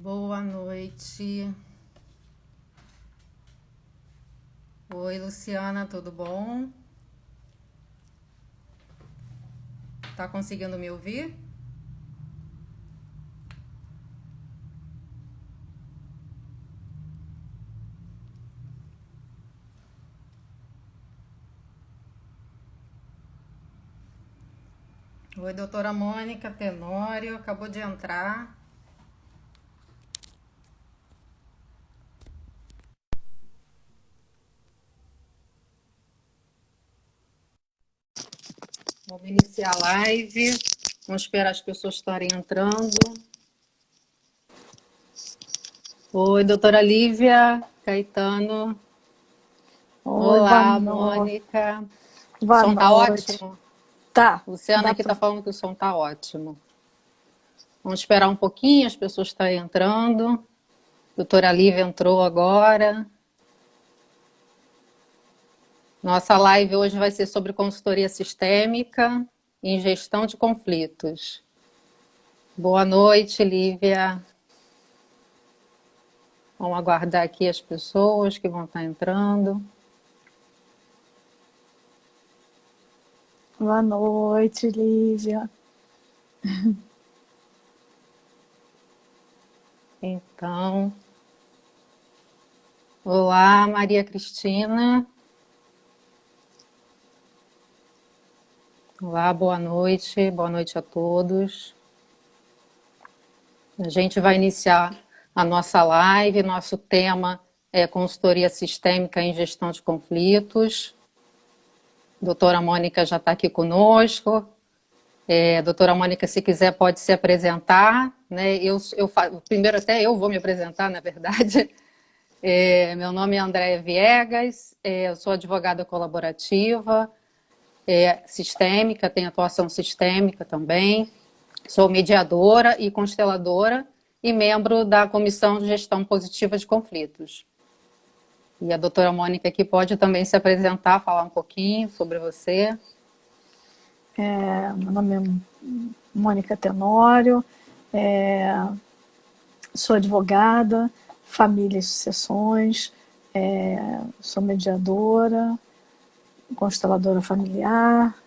Boa noite. Oi, Luciana, tudo bom? Tá conseguindo me ouvir? Oi, doutora Mônica Tenório, acabou de entrar. Vamos iniciar a live. Vamos esperar as pessoas estarem entrando. Oi, doutora Lívia Caetano. Oi, boa Olá, noite. Mônica. O Boa som tá noite. ótimo? Tá, Luciana dá aqui pra... tá falando que o som tá ótimo. Vamos esperar um pouquinho, as pessoas estarem entrando. Doutora Lívia entrou agora. Nossa live hoje vai ser sobre consultoria sistêmica em gestão de conflitos. Boa noite, Lívia. Vamos aguardar aqui as pessoas que vão estar entrando. Boa noite, Lívia. Então, olá, Maria Cristina. Olá, boa noite a todos. A gente vai iniciar a nossa live. Nosso tema é consultoria sistêmica em gestão de conflitos. Doutora Mônica já está aqui conosco. Doutora Mônica, se quiser, pode se apresentar. Né? Primeiro, até eu vou me apresentar, na verdade. Meu nome é Andréia Viegas, eu sou advogada colaborativa, sistêmica, tenho atuação sistêmica também. Sou mediadora e consteladora e membro da Comissão de Gestão Positiva de Conflitos. E a doutora Mônica aqui pode também se apresentar, falar um pouquinho sobre você. Meu nome é Mônica Tenório, sou advogada, família e sucessões, sou mediadora, consteladora familiar.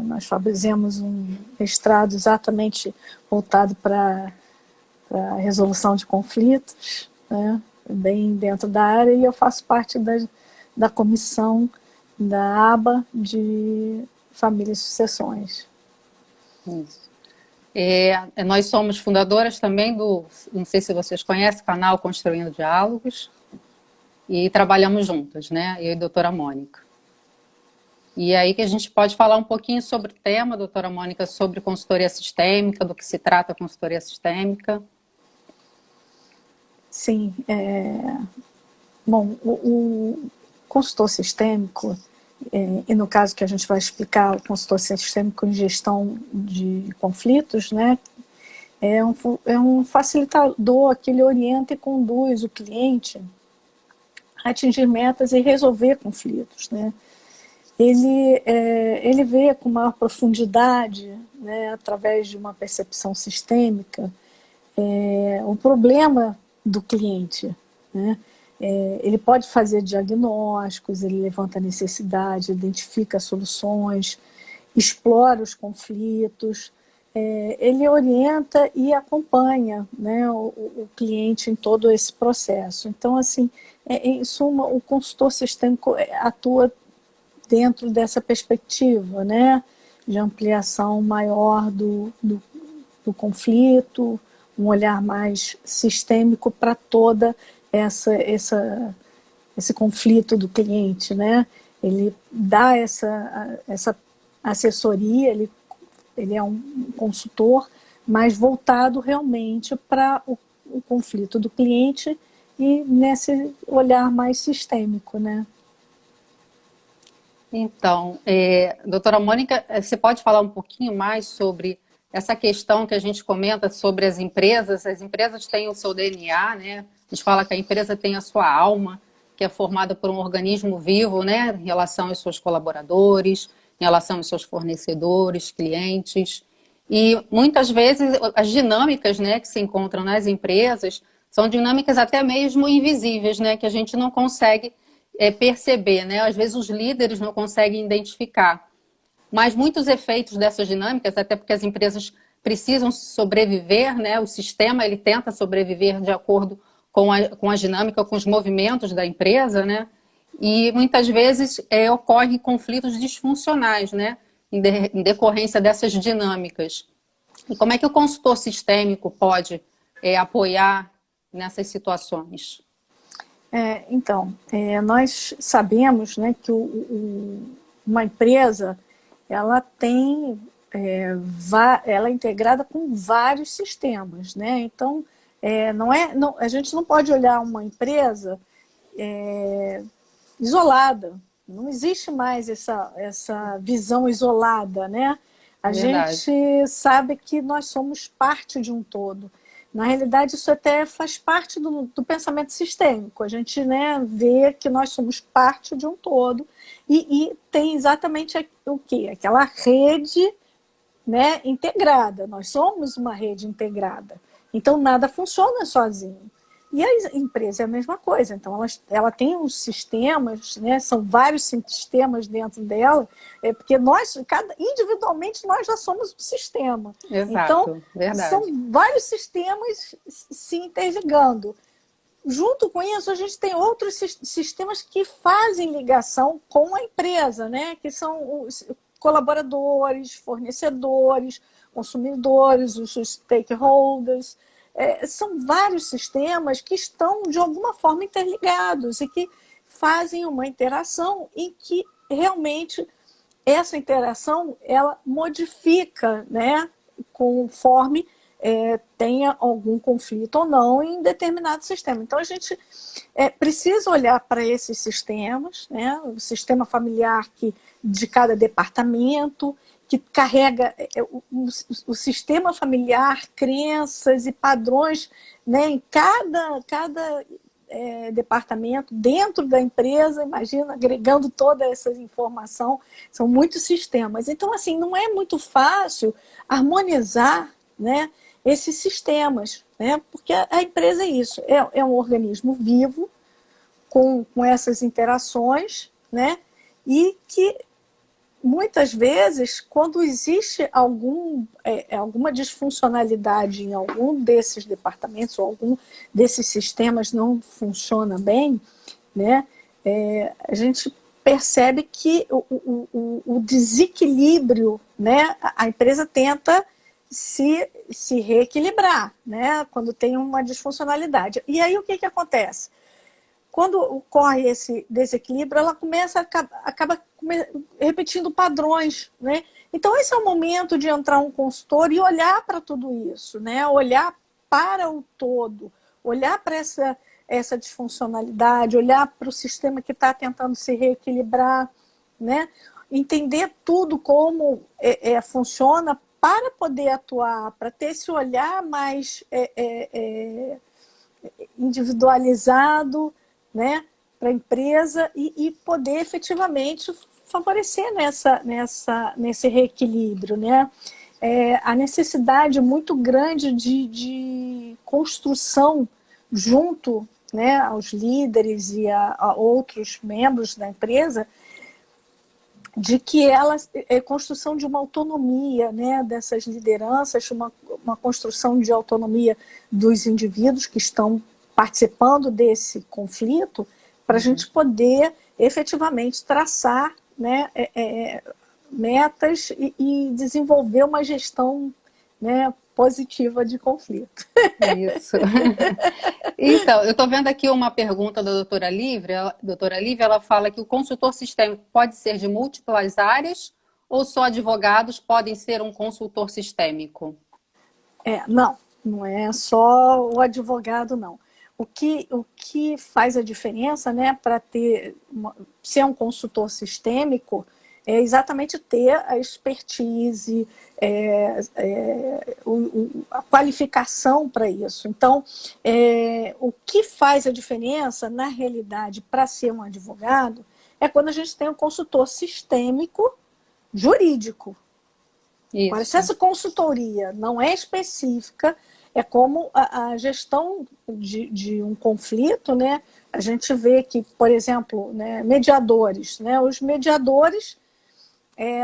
Nós fazemos um mestrado exatamente voltado para a resolução de conflitos, né? Bem dentro da área, e eu faço parte da comissão da aba de família e sucessões. Isso. Nós somos fundadoras também não sei se vocês conhecem, o canal Construindo Diálogos, e trabalhamos juntas, né? Eu e a doutora Mônica. E aí que a gente pode falar um pouquinho sobre o tema, doutora Mônica, sobre consultoria sistêmica, do que se trata a consultoria sistêmica. Sim, bom, o consultor sistêmico, e no caso que a gente vai explicar, o consultor sistêmico em gestão de conflitos, né, é um facilitador que ele orienta e conduz o cliente a atingir metas e resolver conflitos, né. Ele vê com maior profundidade, né, através de uma percepção sistêmica, o problema do cliente, né? Ele pode fazer diagnósticos, ele levanta necessidade, identifica soluções, explora os conflitos, ele orienta e acompanha, né, o cliente em todo esse processo. Então, assim, em suma, o consultor sistêmico atua dentro dessa perspectiva, né, de ampliação maior do conflito, um olhar mais sistêmico para toda esse conflito do cliente, né? Ele dá essa assessoria, ele é um consultor, mas voltado realmente para o conflito do cliente e nesse olhar mais sistêmico, né? Então, doutora Mônica, você pode falar um pouquinho mais sobre essa questão que a gente comenta sobre as empresas? As empresas têm o seu DNA, né? A gente fala que a empresa tem a sua alma, que é formada por um organismo vivo, né? Em relação aos seus colaboradores, em relação aos seus fornecedores, clientes. E muitas vezes as dinâmicas, né, que se encontram nas empresas são dinâmicas até mesmo invisíveis, né, que a gente não consegue perceber, né? Às vezes os líderes não conseguem identificar. Mas muitos efeitos dessas dinâmicas, até porque as empresas precisam sobreviver, né? O sistema ele tenta sobreviver de acordo com a dinâmica, com os movimentos da empresa, né? E muitas vezes ocorrem conflitos disfuncionais, né? Em decorrência dessas dinâmicas. E como é que o consultor sistêmico pode apoiar nessas situações? Então, nós sabemos, né, que uma empresa ela tem ela é integrada com vários sistemas, né? Então, a gente não pode olhar uma empresa isolada. Não existe mais essa visão isolada, né? A Verdade. gente sabe que nós somos parte de um todo. Na realidade, isso até faz parte do pensamento sistêmico. A gente, né, vê que nós somos parte de um todo e tem exatamente o quê? Aquela rede, né, integrada. Nós somos uma rede integrada. Então, nada funciona sozinho. E a empresa é a mesma coisa. Então, ela tem os sistemas, né? São vários sistemas dentro dela, porque individualmente, nós já somos um sistema. Então, Exato, verdade. são vários sistemas se interligando. Junto com isso, a gente tem outros sistemas que fazem ligação com a empresa, né? Que são os colaboradores, fornecedores, consumidores, os stakeholders. São vários sistemas que estão, de alguma forma, interligados e que fazem uma interação em que realmente essa interação ela modifica, né, conforme tenha algum conflito ou não em determinado sistema. Então, a gente precisa olhar para esses sistemas, né, o sistema familiar de cada departamento, que carrega o sistema familiar, crenças e padrões, né, em cada departamento dentro da empresa, imagina, agregando toda essa informação, são muitos sistemas. Então, assim, não é muito fácil harmonizar, né, esses sistemas, né, porque a empresa é isso, é um organismo vivo, com essas interações, né, e que muitas vezes, quando existe alguma disfuncionalidade em algum desses departamentos, ou algum desses sistemas não funciona bem, né, a gente percebe que o desequilíbrio, né, a empresa tenta se reequilibrar, né, quando tem uma disfuncionalidade. E aí o que acontece? Quando ocorre esse desequilíbrio, ela acaba repetindo padrões, né? Então, esse é o momento de entrar um consultor e olhar para tudo isso, né? Olhar para o todo, olhar para essa disfuncionalidade, olhar para o sistema que está tentando se reequilibrar, né? Entender tudo como funciona para poder atuar, para ter esse olhar mais individualizado, né, para a empresa e poder efetivamente favorecer nesse reequilíbrio, né? A necessidade muito grande de construção junto, né, aos líderes e a outros membros da empresa, de que construção de uma autonomia, né, dessas lideranças, uma construção de autonomia dos indivíduos que estão participando desse conflito, para a gente poder efetivamente traçar, né, metas e desenvolver uma gestão, né, positiva de conflito. Isso. Então, eu estou vendo aqui uma pergunta da doutora Lívia. Doutora Lívia, ela fala que o consultor sistêmico pode ser de múltiplas áreas ou só advogados podem ser um consultor sistêmico? Não é só o advogado, não. O que faz a diferença, né, para ser um consultor sistêmico é exatamente ter a expertise, a qualificação para isso. Então, o que faz a diferença, na realidade, para ser um advogado, é quando a gente tem um consultor sistêmico jurídico. Agora, se essa consultoria não é específica, é como a gestão de um conflito, né? A gente vê que, por exemplo, né, mediadores, né? Os mediadores,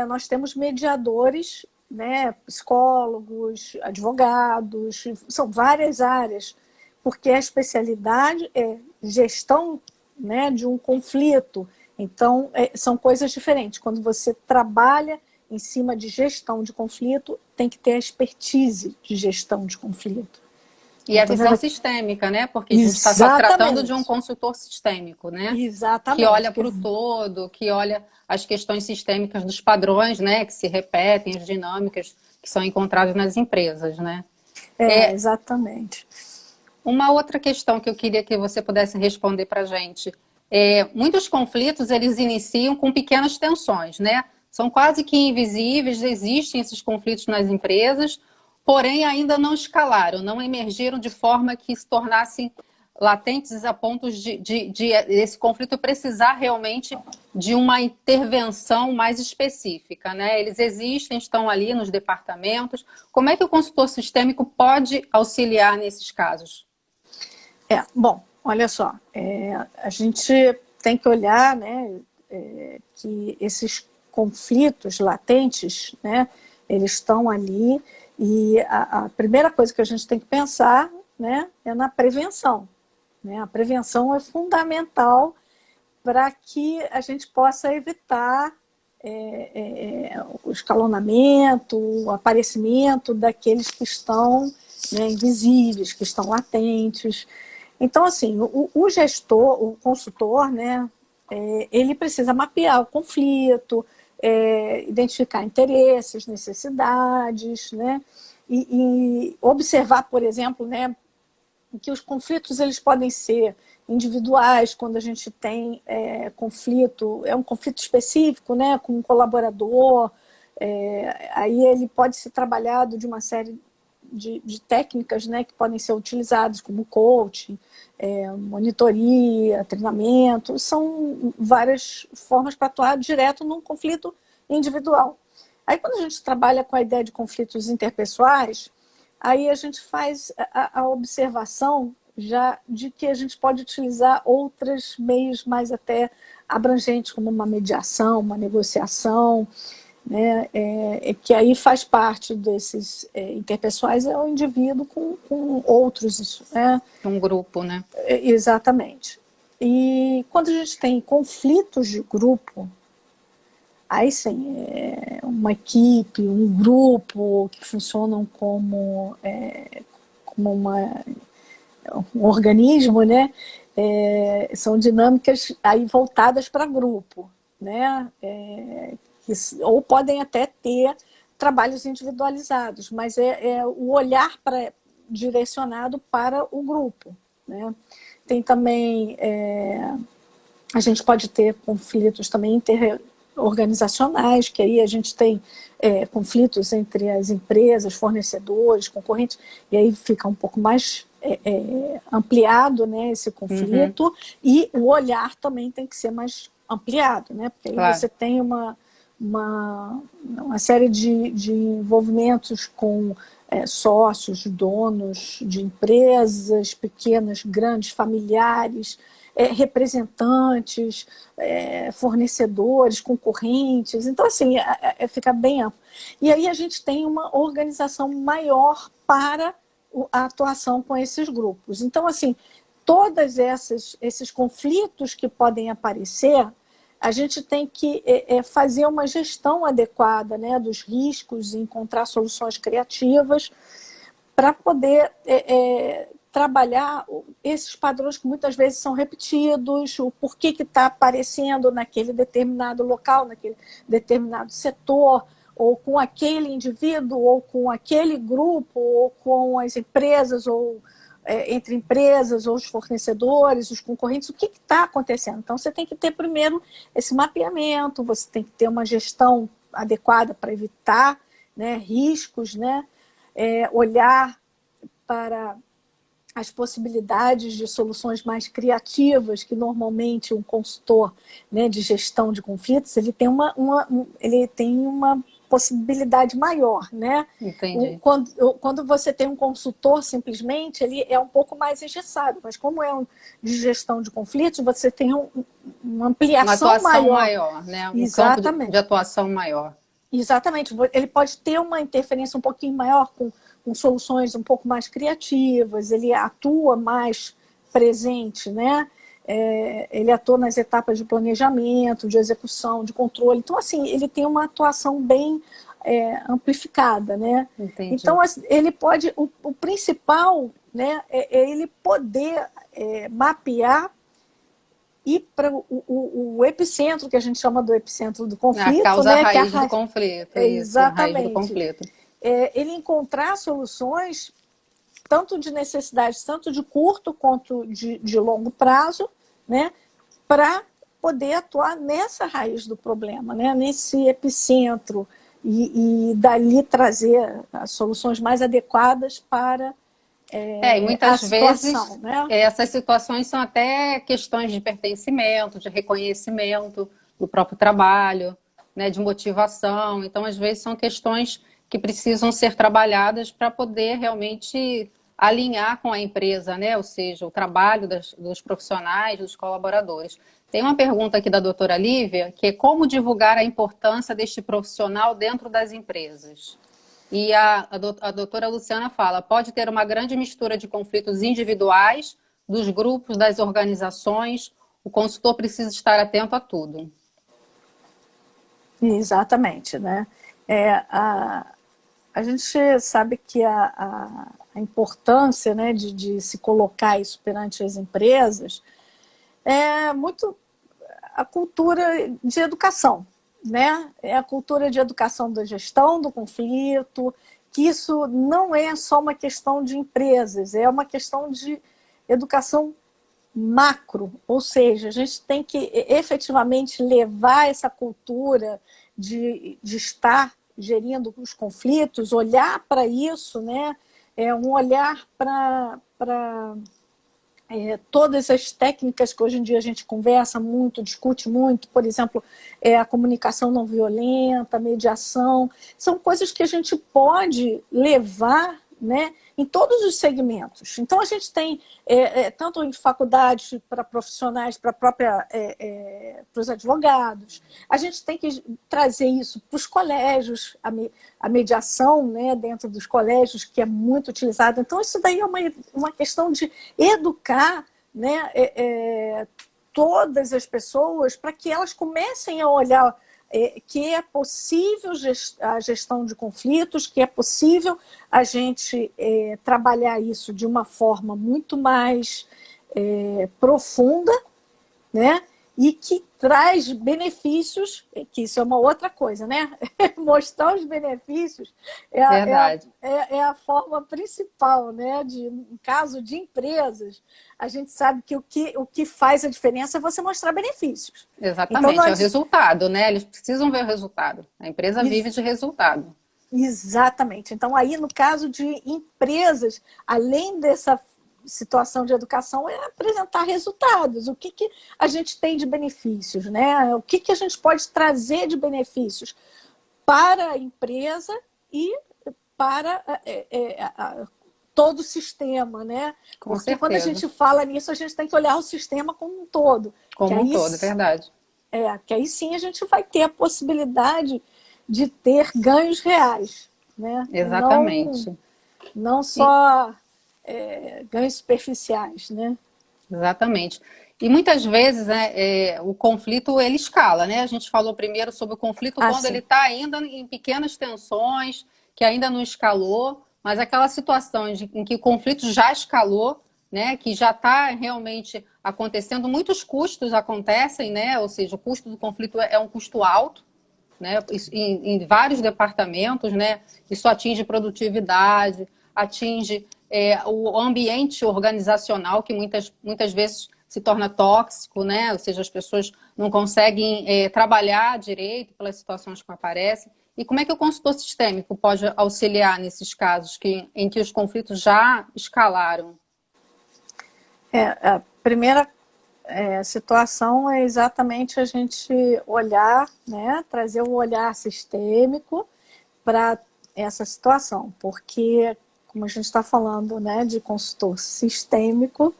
nós temos mediadores, né, psicólogos, advogados, são várias áreas, porque a especialidade é gestão, né, de um conflito. Então, são coisas diferentes. Quando você trabalha em cima de gestão de conflito, tem que ter a expertise de gestão de conflito. E a visão sistêmica, né? Porque a gente está tratando de um consultor sistêmico, né? Exatamente. Que olha para o todo, que olha as questões sistêmicas dos padrões, né? Que se repetem, as dinâmicas que são encontradas nas empresas, né? Exatamente. Uma outra questão que eu queria que você pudesse responder para a gente. Muitos conflitos, eles iniciam com pequenas tensões, né? São quase que invisíveis, existem esses conflitos nas empresas, porém ainda não escalaram, não emergiram de forma que se tornassem latentes a ponto de esse conflito precisar realmente de uma intervenção mais específica, né? Eles existem, estão ali nos departamentos. Como é que o consultor sistêmico pode auxiliar nesses casos? Bom, olha só, a gente tem que olhar, né, que esses conflitos latentes, né, eles estão ali, e a primeira coisa que a gente tem que pensar, né, é na prevenção. Né? A prevenção é fundamental para que a gente possa evitar o escalonamento, o aparecimento daqueles que estão, né, invisíveis, que estão latentes. Então, assim, o gestor, o consultor, né, ele precisa mapear o conflito, identificar interesses, necessidades, né, e observar, por exemplo, né, que os conflitos eles podem ser individuais, quando a gente tem conflito, é um conflito específico, né, com um colaborador, aí ele pode ser trabalhado de uma série de técnicas, né, que podem ser utilizadas, como coaching, monitoria, treinamento, são várias formas para atuar direto num conflito individual. Aí quando a gente trabalha com a ideia de conflitos interpessoais, aí a gente faz a observação já de que a gente pode utilizar outros meios mais até abrangentes, como uma mediação, uma negociação, né, que aí faz parte desses interpessoais, é o indivíduo com outros. Né? Um grupo, né? Exatamente. E quando a gente tem conflitos de grupo, aí sim, uma equipe, um grupo que funcionam como um organismo, né? São dinâmicas aí voltadas para grupo, né? Ou podem até ter trabalhos individualizados, mas é o olhar direcionado para o grupo, né? Tem também, a gente pode ter conflitos também interorganizacionais, que aí a gente tem conflitos entre as empresas, fornecedores, concorrentes, e aí fica um pouco mais ampliado, né, esse conflito, e o olhar também tem que ser mais ampliado, né, porque aí claro, você tem uma série de envolvimentos com sócios, donos de empresas pequenas, grandes, familiares, representantes, fornecedores, concorrentes. Então, assim, fica bem amplo. E aí a gente tem uma organização maior para a atuação com esses grupos. Então, assim, todos esses conflitos que podem aparecer, a gente tem que fazer uma gestão adequada, né, dos riscos e encontrar soluções criativas para poder trabalhar esses padrões que muitas vezes são repetidos, o porquê que está aparecendo naquele determinado local, naquele determinado setor, ou com aquele indivíduo, ou com aquele grupo, ou com as empresas, ou entre empresas, ou os fornecedores, os concorrentes, o que está acontecendo. Então, você tem que ter primeiro esse mapeamento, você tem que ter uma gestão adequada para evitar, né, riscos, né, olhar para as possibilidades de soluções mais criativas, que normalmente um consultor, né, de gestão de conflitos, ele tem uma possibilidade maior, né? Entendi. Quando você tem um consultor, simplesmente, ele é um pouco mais engessado, mas como é de gestão de conflitos, você tem uma Uma ampliação atuação maior. maior, né? Um campo de Exatamente. atuação maior. Exatamente. Ele pode ter uma interferência um pouquinho maior com soluções um pouco mais criativas, ele atua mais presente, né? Ele atua nas etapas de planejamento, de execução, de controle. Então, assim, ele tem uma atuação bem amplificada, né? Entendi. Então, ele pode... O principal, né, é ele poder mapear e para o epicentro, que a gente chama do epicentro do conflito, A causa né? raiz do conflito, isso, a raiz do Exatamente. conflito. Ele encontrar soluções tanto de necessidades, tanto de curto quanto de longo prazo, né? Para poder atuar nessa raiz do problema, né? Nesse epicentro e dali trazer as soluções mais adequadas para E muitas vezes né? essas situações são até questões de pertencimento, de reconhecimento do próprio trabalho, né, de motivação. Então, às vezes, são questões que precisam ser trabalhadas para poder realmente alinhar com a empresa, né? Ou seja, o trabalho dos profissionais, dos colaboradores. Tem uma pergunta aqui da doutora Lívia, que é como divulgar a importância deste profissional dentro das empresas? E a doutora Luciana fala, pode ter uma grande mistura de conflitos individuais, dos grupos, das organizações, o consultor precisa estar atento a tudo. Exatamente, né? A gente sabe que a importância, né, de se colocar isso perante as empresas é muito a cultura de educação, né? É a cultura de educação da gestão do conflito, que isso não é só uma questão de empresas, é uma questão de educação macro, ou seja, a gente tem que efetivamente levar essa cultura de estar gerindo os conflitos, olhar para isso, né? Um olhar para todas as técnicas que hoje em dia a gente conversa muito, discute muito, por exemplo, a comunicação não violenta, a mediação, são coisas que a gente pode levar, né, em todos os segmentos. Então, a gente tem, tanto em faculdades para profissionais, para os advogados, a gente tem que trazer isso para os colégios, a mediação, né, dentro dos colégios, que é muito utilizada. Então, isso daí é uma questão de educar, né, todas as pessoas para que elas comecem a olhar que é possível a gestão de conflitos, que é possível a gente trabalhar isso de uma forma muito mais profunda, né? E que traz benefícios, que isso é uma outra coisa, né? Mostrar os benefícios é a forma principal, né? Em caso de empresas, a gente sabe que o que faz a diferença é você mostrar benefícios. Exatamente, então, é o resultado, né? Eles precisam ver o resultado. A empresa vive de resultado. Exatamente. Então, aí, no caso de empresas, além dessa situação de educação, é apresentar resultados. O que a gente tem de benefícios, né? O que a gente pode trazer de benefícios para a empresa e para todo o sistema, né? Porque quando a gente fala nisso, a gente tem que olhar o sistema como um todo. Como um todo, é verdade. Que aí sim a gente vai ter a possibilidade de ter ganhos reais, né? Exatamente. Não só ganhos superficiais, né? Exatamente. E muitas vezes, né, o conflito ele escala, né? A gente falou primeiro sobre o conflito quando ele está ainda em pequenas tensões, que ainda não escalou, mas aquela situação em que o conflito já escalou, né, que já está realmente acontecendo, muitos custos acontecem, né? Ou seja, o custo do conflito é um custo alto, né, em vários departamentos, né? Isso atinge produtividade, atinge o ambiente organizacional, que muitas vezes se torna tóxico, né? Ou seja, as pessoas não conseguem trabalhar direito pelas situações que aparecem. E como é que o consultor sistêmico pode auxiliar nesses casos em que os conflitos já escalaram? A primeira situação é exatamente a gente olhar, né, trazer o olhar sistêmico para essa situação, porque, como a gente está falando, né, de consultor sistêmico,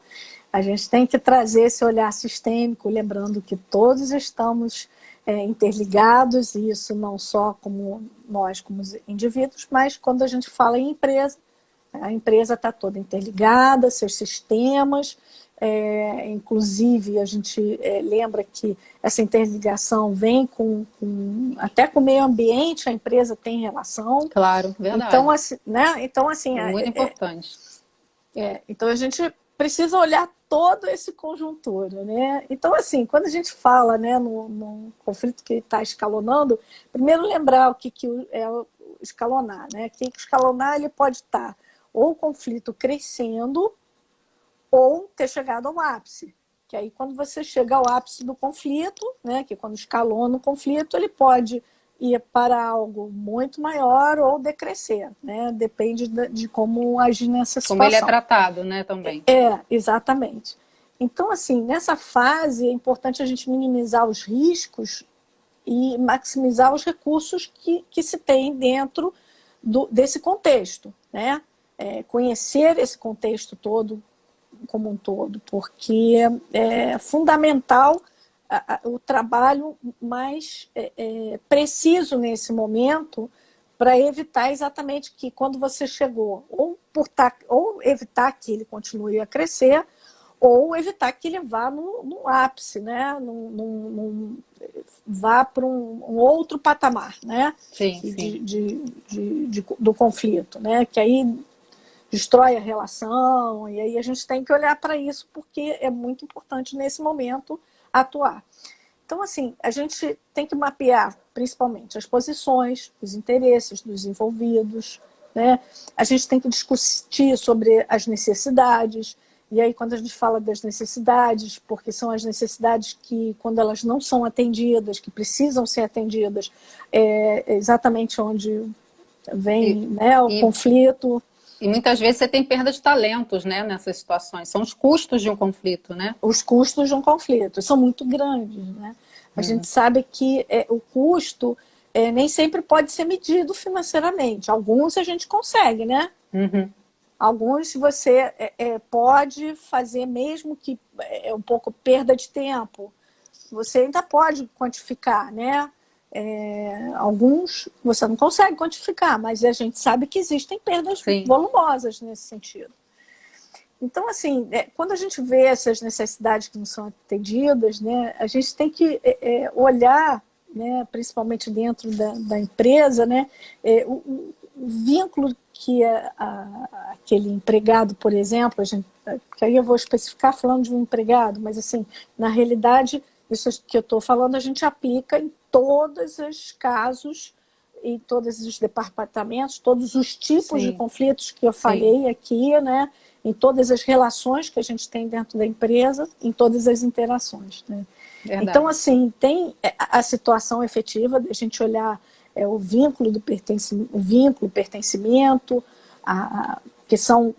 a gente tem que trazer esse olhar sistêmico, lembrando que todos estamos interligados, e isso não só como nós, como indivíduos, mas quando a gente fala em empresa, a empresa está toda interligada, seus sistemas, inclusive a gente lembra que essa interligação vem até com o meio ambiente, a empresa tem relação. Claro, verdade. Então, assim, né? Então, assim, muito importante. Então a gente precisa olhar todo esse conjuntura, né? Então, assim, quando a gente fala, né, num conflito que está escalonando, primeiro lembrar o que é o escalonar, né? Que escalonar ele pode estar ou o conflito crescendo ou ter chegado ao ápice. Que aí quando você chega ao ápice do conflito, né, que quando escalona o conflito, ele pode ir para algo muito maior ou decrescer, né? Depende de como agir nessa situação. Como ele é tratado, né, também. Exatamente. Então, assim, nessa fase é importante a gente minimizar os riscos e maximizar os recursos que se tem dentro desse contexto, né? Conhecer esse contexto todo como um todo, porque é fundamental o trabalho mais preciso nesse momento para evitar exatamente que quando você chegou, ou evitar que ele continue a crescer, ou evitar que ele vá no ápice, né? Vá para um outro patamar, né? Sim, do conflito, né? Que aí destrói a relação, e aí a gente tem que olhar para isso, porque é muito importante nesse momento atuar. Então, assim, a gente tem que mapear principalmente as posições, os interesses dos envolvidos, né? A gente tem que discutir sobre as necessidades, e aí quando a gente fala das necessidades, porque são as necessidades que, quando elas não são atendidas, que precisam ser atendidas, é exatamente onde vem, né, o conflito. E muitas vezes você tem perda de talentos, né, nessas situações. São os custos de um conflito, né? Os custos de um conflito são muito grandes, né? A gente sabe que o custo nem sempre pode ser medido financeiramente. Alguns a gente consegue, né? Uhum. Alguns você pode fazer, mesmo que um pouco perda de tempo. Você ainda pode quantificar, né? Alguns você não consegue quantificar, mas a gente sabe que existem perdas volumosas nesse sentido. Então, assim, quando a gente vê essas necessidades que não são atendidas, né, a gente tem que olhar, né, principalmente dentro da empresa, né, o vínculo que aquele empregado, por exemplo, que aí eu vou especificar falando de um empregado, mas assim, na realidade, isso que eu estou falando, a gente aplica em todos os casos, em todos os departamentos, todos os tipos de conflitos que eu falei aqui, né? Em todas as relações que a gente tem dentro da empresa, em todas as interações. Né? Então, assim, tem a situação efetiva de a gente olhar o vínculo do pertencimento, que são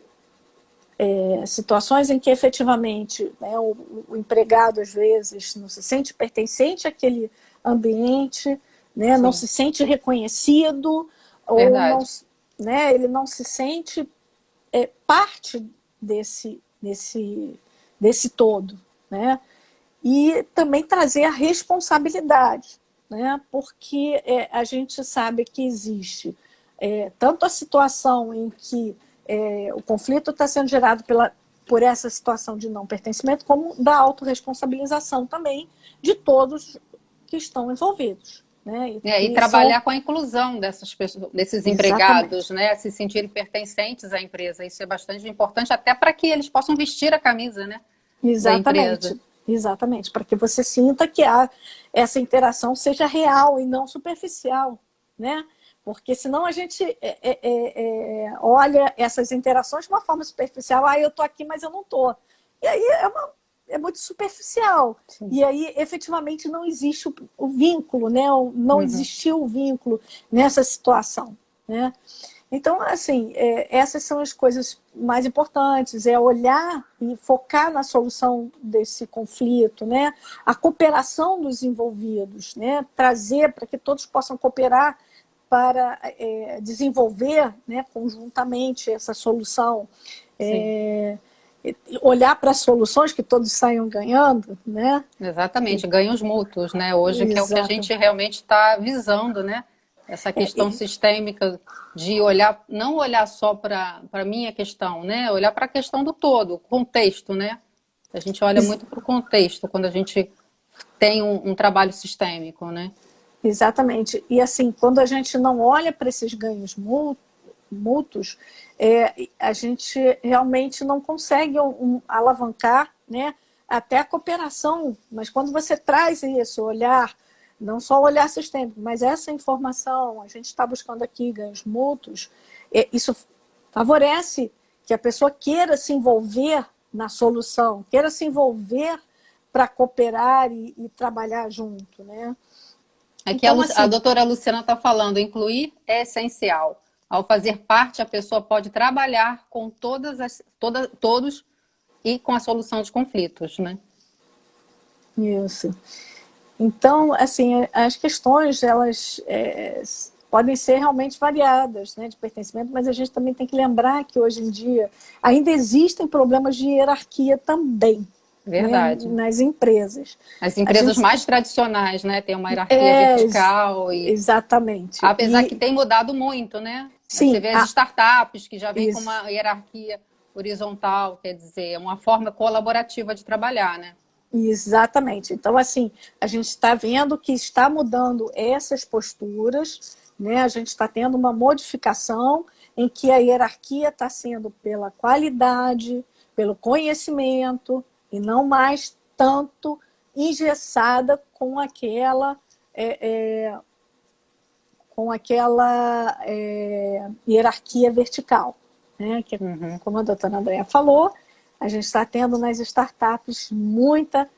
situações em que efetivamente, né, o empregado às vezes não se sente pertencente àquele ambiente, né, não se sente reconhecido, ou não, né, ele não se sente parte desse todo, né? E também trazer a responsabilidade, né? Porque a gente sabe que existe tanto a situação em que o conflito está sendo gerado por essa situação de não pertencimento, como da autorresponsabilização também de todos que estão envolvidos. Né? E trabalhar com a inclusão desses empregados, né? Se sentirem pertencentes à empresa. Isso é bastante importante, até para que eles possam vestir a camisa, né? Exatamente. Exatamente, para que você sinta que essa interação seja real e não superficial, né? Porque senão a gente olha essas interações de uma forma superficial. Eu estou aqui, mas eu não estou. E aí é muito superficial. Sim. E aí, efetivamente, não existe o vínculo, né? Não existiu o vínculo nessa situação, né? Então, assim, essas são as coisas mais importantes, olhar e focar na solução desse conflito, né? A cooperação dos envolvidos, né? Trazer para que todos possam cooperar para desenvolver, né, conjuntamente essa solução, olhar para as soluções que todos saiam ganhando, né? Exatamente, ganhos mútuos, né? Hoje que é o que a Exato. gente realmente está visando, né? Essa questão sistêmica de olhar, não olhar só para a minha questão, né? Olhar para a questão do todo, o contexto, né? A gente olha muito para o contexto quando a gente tem um trabalho sistêmico, né? Exatamente. E assim, quando a gente não olha para esses ganhos mútuos, a gente realmente não consegue alavancar, né, até a cooperação. Mas quando você traz isso, olhar, não só o olhar sistêmico, mas essa informação, a gente está buscando aqui ganhos mútuos, isso favorece que a pessoa queira se envolver na solução, queira se envolver para cooperar e trabalhar junto, né? Aqui Então, a assim, doutora Luciana está falando, incluir é essencial. Ao fazer parte, a pessoa pode trabalhar com todos e com a solução de conflitos, né? isso. Então, assim, as questões, elas podem ser realmente variadas, né, de pertencimento, mas a gente também tem que lembrar que hoje em dia ainda existem problemas de hierarquia também, né, Verdade. nas empresas. As A empresas gente, mais tradicionais, né, tem uma hierarquia vertical e exatamente. apesar que tem mudado muito, né? Você Sim, vê as startups que já vêm com isso. uma hierarquia horizontal, quer dizer, uma forma colaborativa de trabalhar, né? Exatamente. Então, assim, a gente está vendo que está mudando essas posturas, né? A gente está tendo uma modificação em que a hierarquia está sendo pela qualidade, pelo conhecimento, e não mais tanto engessada com aquela hierarquia vertical, né? Que, como a doutora Andrea falou, a gente está tendo nas startups muita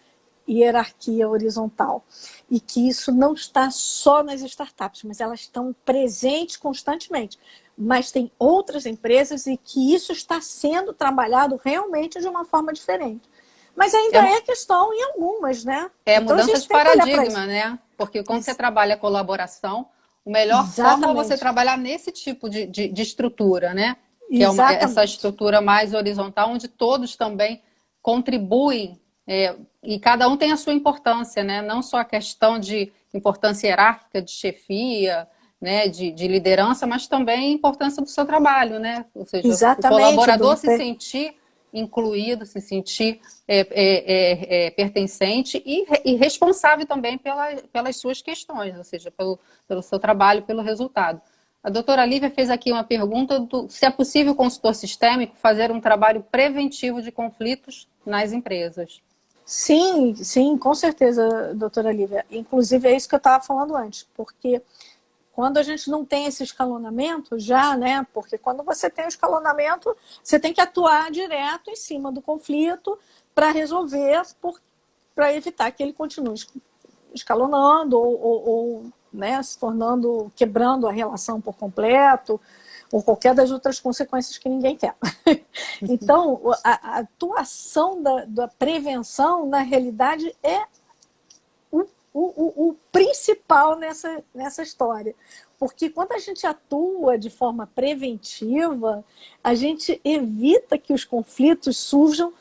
hierarquia horizontal. E que isso não está só nas startups, mas elas estão presentes constantemente. Mas tem outras empresas e que isso está sendo trabalhado realmente de uma forma diferente. Mas ainda é questão em algumas, né? É Então a mudança gente de tem que olhar para isso. paradigma, né? Porque quando você trabalha a colaboração, a melhor forma é você Exatamente. trabalhar nesse tipo de estrutura, né? Que é essa Exatamente. estrutura mais horizontal, onde todos também contribuem e cada um tem a sua importância, né? Não só a questão de importância hierárquica, de chefia, né? De liderança, mas também a importância do seu trabalho, né? Ou seja, o Exatamente. colaborador se sentir incluído, se sentir pertencente e responsável também pelas suas questões, ou seja, pelo seu trabalho, pelo resultado. A doutora Lívia fez aqui uma pergunta se é possível o consultor sistêmico fazer um trabalho preventivo de conflitos nas empresas. Sim, sim, com certeza, doutora Lívia. Inclusive é isso que eu estava falando antes, porque quando a gente não tem esse escalonamento já, né? Porque quando você tem o escalonamento, você tem que atuar direto em cima do conflito para resolver, para evitar que ele continue escalonando ou né, se tornando, quebrando a relação por completo, ou qualquer das outras consequências que ninguém quer. Então, a atuação da prevenção, na realidade, é o principal nessa história. Porque quando a gente atua de forma preventiva, a gente evita que os conflitos surjam,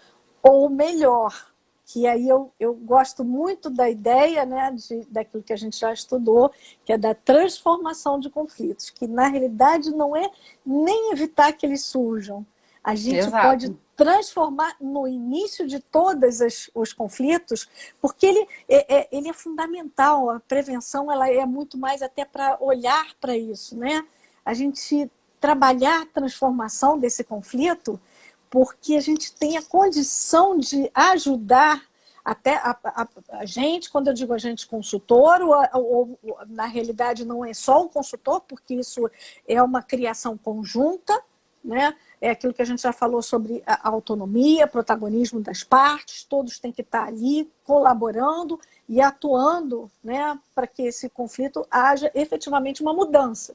ou melhor, que aí eu gosto muito da ideia, né, daquilo que a gente já estudou, que é da transformação de conflitos, que na realidade não é nem evitar que eles surjam. A gente pode Exato. transformar no início de todos os conflitos, porque ele é fundamental. A prevenção ela é muito mais até para olhar para isso, né? A gente trabalhar a transformação desse conflito, porque a gente tem a condição de ajudar até a gente, quando eu digo a gente consultor, ou na realidade não é só o consultor, porque isso é uma criação conjunta, né? É aquilo que a gente já falou sobre a autonomia, protagonismo das partes, todos têm que estar ali colaborando e atuando, né, para que esse conflito haja efetivamente uma mudança.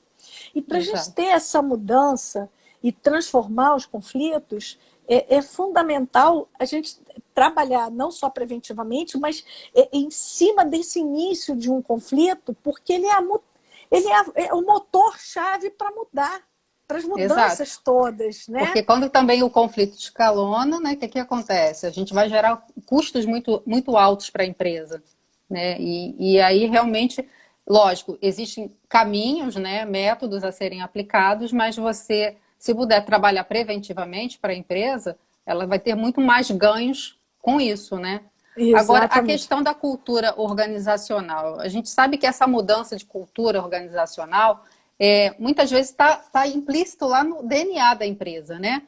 E para a gente ter essa mudança e transformar os conflitos, é fundamental a gente trabalhar não só preventivamente, mas em cima desse início de um conflito, porque ele é o motor-chave para mudar, para as mudanças Exato. todas, né? Porque quando também o conflito escalona, né, o que acontece? A gente vai gerar custos muito altos para a empresa, né? E aí realmente, lógico, existem caminhos, né, métodos a serem aplicados, mas você, se puder trabalhar preventivamente para a empresa, ela vai ter muito mais ganhos com isso, né? Agora, a Exatamente. questão da cultura organizacional. A gente sabe que essa mudança de cultura organizacional muitas vezes está implícito lá no DNA da empresa, né?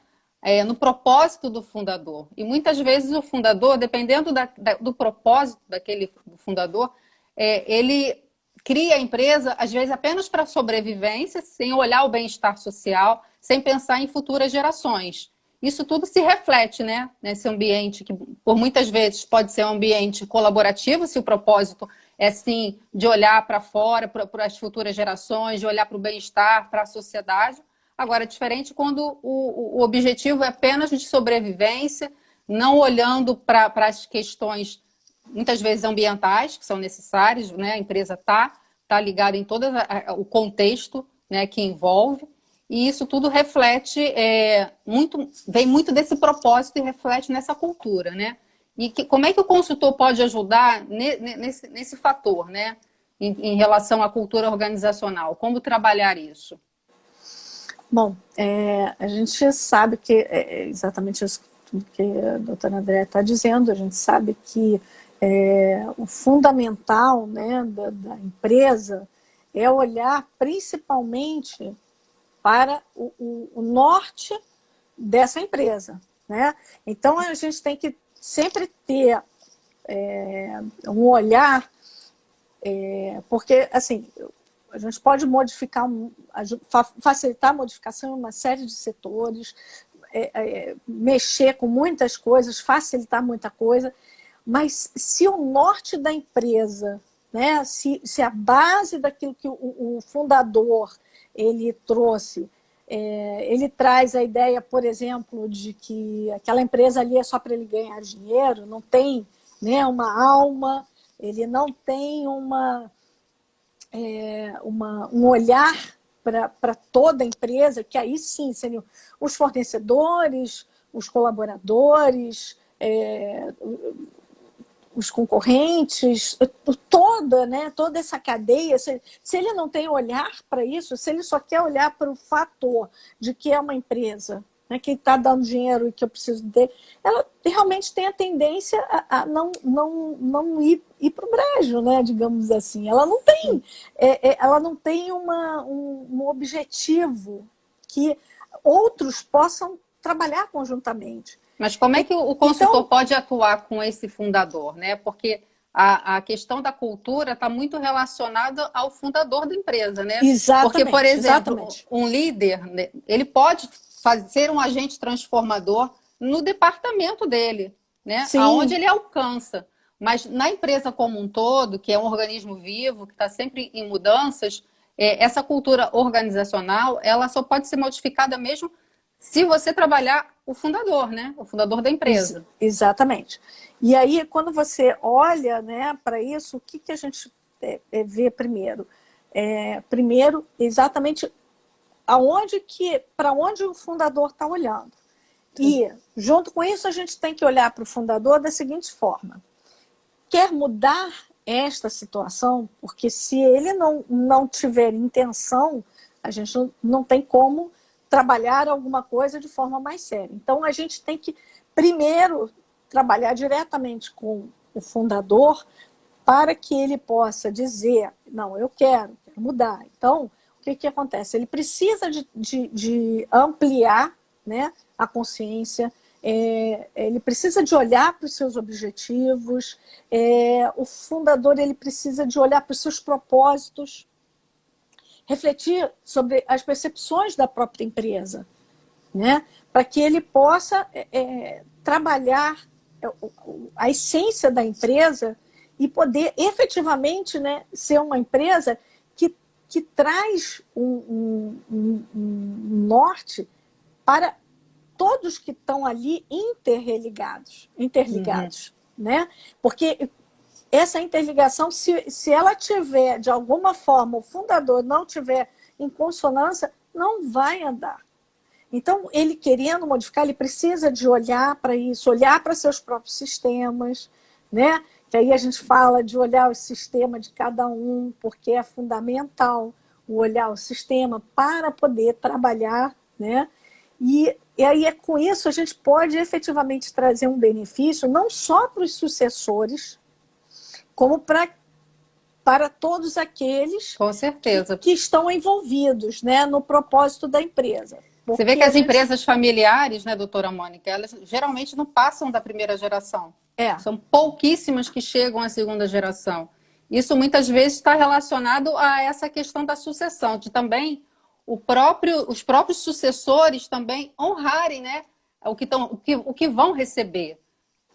No propósito do fundador. E muitas vezes o fundador, dependendo do propósito daquele fundador, ele cria a empresa, às vezes, apenas para sobrevivência, sem olhar o bem-estar social, sem pensar em futuras gerações. Isso tudo se reflete, né, nesse ambiente que, por muitas vezes, pode ser um ambiente colaborativo, se o propósito é, sim, de olhar para fora, para as futuras gerações, de olhar para o bem-estar, para a sociedade. Agora, é diferente quando o objetivo é apenas de sobrevivência, não olhando para as questões, muitas vezes ambientais, que são necessárias, né? A empresa tá ligada em todo o contexto, né, que envolve, e isso tudo reflete vem muito desse propósito e reflete nessa cultura, né? E como é que o consultor pode ajudar nesse fator, né? Em relação à cultura organizacional? Como trabalhar isso? Bom, a gente sabe que é exatamente isso que a doutora Andréa está dizendo, a gente sabe que o fundamental, né, da empresa é olhar principalmente para o norte dessa empresa, né? Então a gente tem que sempre ter um olhar, porque assim a gente pode modificar, facilitar a modificação em uma série de setores, mexer com muitas coisas, facilitar muita coisa, mas se o norte da empresa, né, se a base daquilo que o fundador ele trouxe, ele traz a ideia, por exemplo, de que aquela empresa ali é só para ele ganhar dinheiro, não tem, né, uma alma, ele não tem um olhar para toda a empresa, que aí sim seriam os fornecedores, os colaboradores, os concorrentes, toda essa cadeia. Se ele não tem olhar para isso, se ele só quer olhar para o fator de que é uma empresa, né, que está dando dinheiro e que eu preciso ter, ela realmente tem a tendência a não ir para o brejo, né, digamos assim. Ela não tem, ela não tem um objetivo que outros possam trabalhar conjuntamente. Mas como é que o consultor pode atuar com esse fundador, né? Porque a questão da cultura está muito relacionada ao fundador da empresa, né? Porque, por exemplo, exatamente. um líder, né, ele pode ser um agente transformador no departamento dele, né? Sim. Aonde ele alcança. Mas na empresa como um todo, que é um organismo vivo, que está sempre em mudanças, essa cultura organizacional, ela só pode ser modificada mesmo se você trabalhar o fundador, né? O fundador da empresa. Exatamente. E aí, quando você olha, né, para isso, o que a gente vê primeiro? Primeiro, exatamente para onde o fundador está olhando. E, junto com isso, a gente tem que olhar para o fundador da seguinte forma. Quer mudar esta situação? Porque se ele não tiver intenção, a gente não tem como trabalhar alguma coisa de forma mais séria. Então, a gente tem que, primeiro, trabalhar diretamente com o fundador para que ele possa dizer, não, eu quero mudar. Então, o que acontece? Ele precisa de ampliar, né, a consciência, ele precisa de olhar para os seus objetivos, o fundador ele precisa de olhar para os seus propósitos, refletir sobre as percepções da própria empresa, né? Para que ele possa trabalhar a essência da empresa e poder efetivamente, né, ser uma empresa que traz um norte para todos que estão ali interligados, né? Porque essa interligação, se ela tiver, de alguma forma, o fundador não tiver em consonância, não vai andar. Então, ele querendo modificar, ele precisa de olhar para isso, olhar para seus próprios sistemas, né? Que aí a gente fala de olhar o sistema de cada um, porque é fundamental o olhar o sistema para poder trabalhar, né? E aí com isso a gente pode efetivamente trazer um benefício não só para os sucessores, como para todos aqueles Com certeza. que estão envolvidos, né, no propósito da empresa. Você vê que as empresas familiares, né, doutora Mônica, elas geralmente não passam da primeira geração. São pouquíssimas que chegam à segunda geração. Isso muitas vezes está relacionado a essa questão da sucessão, de também os próprios sucessores também honrarem, né, o que vão receber.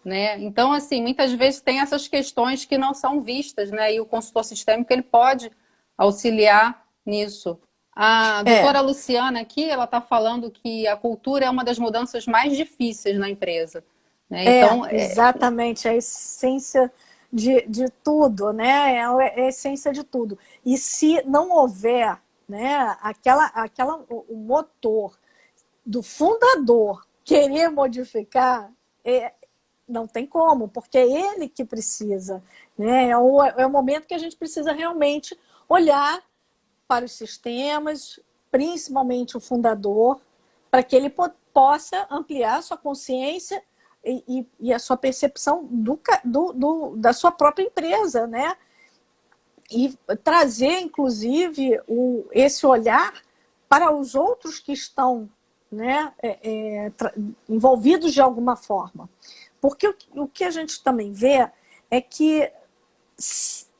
Né? Então, assim, muitas vezes tem essas questões que não são vistas, né? E o consultor sistêmico ele pode auxiliar nisso. A doutora Luciana aqui, ela está falando que a cultura é uma das mudanças mais difíceis na empresa. Né? Então, exatamente, a essência de tudo, né? É a essência de tudo. E se não houver, né, o motor do fundador querer modificar, não tem como, porque é ele que precisa. Né? É o momento que a gente precisa realmente olhar para os sistemas, principalmente o fundador, para que ele possa ampliar a sua consciência e a sua percepção da sua própria empresa, né? E trazer, inclusive, esse olhar para os outros que estão, né, envolvidos de alguma forma. Porque o que a gente também vê é que,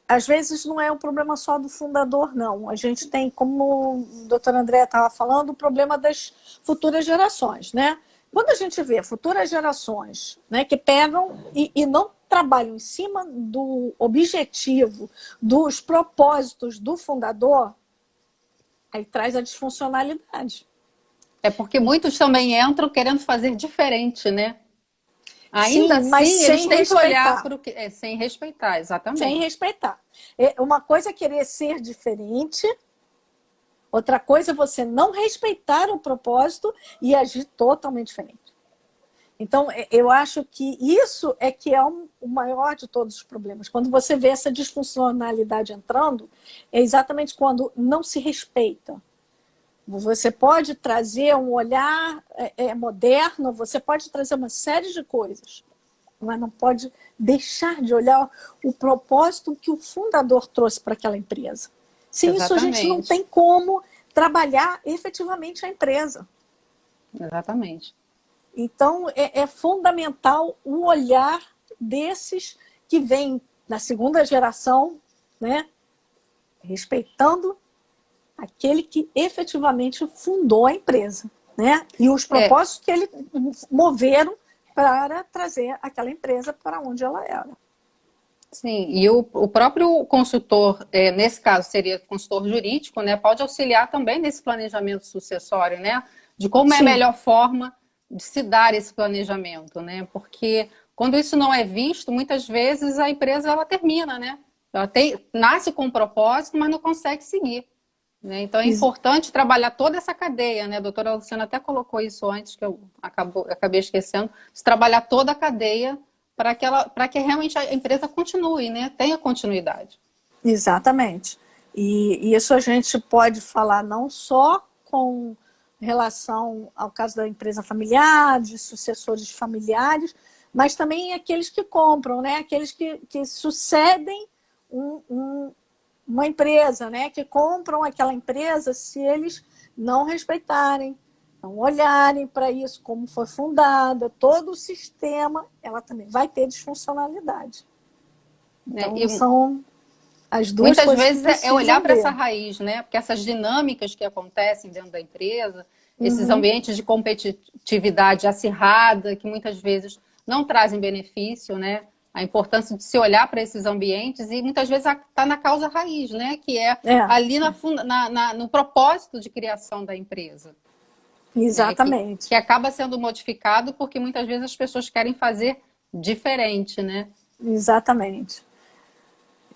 às vezes, não é um problema só do fundador, não. A gente tem, como o doutor André estava falando, o problema das futuras gerações, né? Quando a gente vê futuras gerações, né, que pegam e não trabalham em cima do objetivo, dos propósitos do fundador, aí traz a disfuncionalidade. É porque muitos também entram querendo fazer diferente, né? Ainda Sim, mas assim, eles têm que olhar para o que... sem respeitar, exatamente. Sem respeitar. Uma coisa é querer ser diferente, outra coisa é você não respeitar o propósito e agir totalmente diferente. Então, eu acho que isso é que é o maior de todos os problemas. Quando você vê essa disfuncionalidade entrando, é exatamente quando não se respeita. Você pode trazer um olhar moderno, você pode trazer uma série de coisas, mas não pode deixar de olhar o propósito que o fundador trouxe para aquela empresa. Sem isso, a gente não tem como trabalhar efetivamente a empresa. Exatamente. Então, é fundamental o olhar desses que vêm na segunda geração, né, respeitando aquele que efetivamente fundou a empresa, né? E os propósitos que ele moveram para trazer aquela empresa para onde ela era. Sim, e o próprio consultor, nesse caso seria consultor jurídico, né, pode auxiliar também nesse planejamento sucessório, né? De como é a melhor forma de se dar esse planejamento, né? Porque quando isso não é visto, muitas vezes a empresa ela termina, né? Ela nasce com um propósito, mas não consegue seguir. Né? Então é importante trabalhar toda essa cadeia, né? A doutora Luciana até colocou isso antes, que eu acabei esquecendo, de trabalhar toda a cadeia para que realmente a empresa continue, né? Tenha continuidade. Exatamente. E isso a gente pode falar não só com relação ao caso da empresa familiar, de sucessores familiares, mas também aqueles que compram, né? Aqueles que sucedem uma empresa, né, que compram aquela empresa se eles não respeitarem, não olharem para isso, como foi fundada, todo o sistema, ela também vai ter disfuncionalidade. Então, são as duas muitas coisas vezes que precisam olhar para ver. essa raiz, né? Porque essas dinâmicas que acontecem dentro da empresa, esses ambientes de competitividade acirrada, que muitas vezes não trazem benefício, né? A importância de se olhar para esses ambientes e muitas vezes está na causa raiz, né? Que é ali no propósito de criação da empresa. Exatamente. Né? Que acaba sendo modificado porque muitas vezes as pessoas querem fazer diferente, né? Exatamente.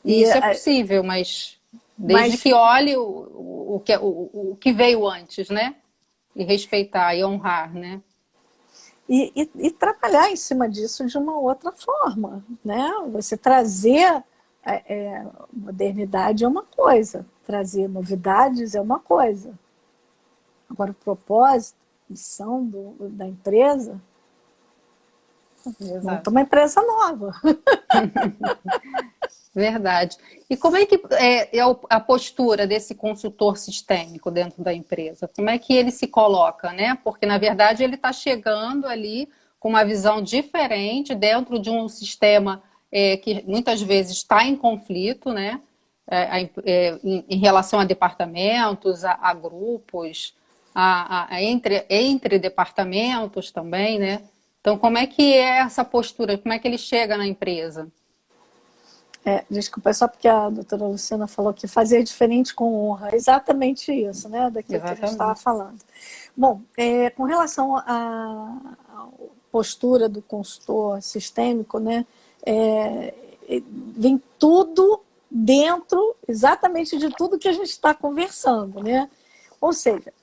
E, Isso é possível, mas desde mas que olhe o que veio antes, né? E respeitar e honrar, né? e trabalhar em cima disso de uma outra forma, né? Você trazer modernidade é uma coisa, trazer novidades é uma coisa. Agora, o propósito, missão da empresa, monta Exato. uma empresa nova. Verdade. E como é que é a postura desse consultor sistêmico dentro da empresa? Como é que ele se coloca, né? Porque, na verdade, ele está chegando ali com uma visão diferente dentro de um sistema que muitas vezes está em conflito, né? Em relação a departamentos, a grupos, entre departamentos também, né? Então, como é que é essa postura? Como é que ele chega na empresa? Desculpa, é só porque a doutora Luciana falou que fazer diferente com honra. É exatamente isso, né? Daquilo que a gente estava Exatamente. falando. Bom, com relação à postura do consultor sistêmico, né? Vem tudo dentro exatamente de tudo que a gente está conversando, né? Ou seja,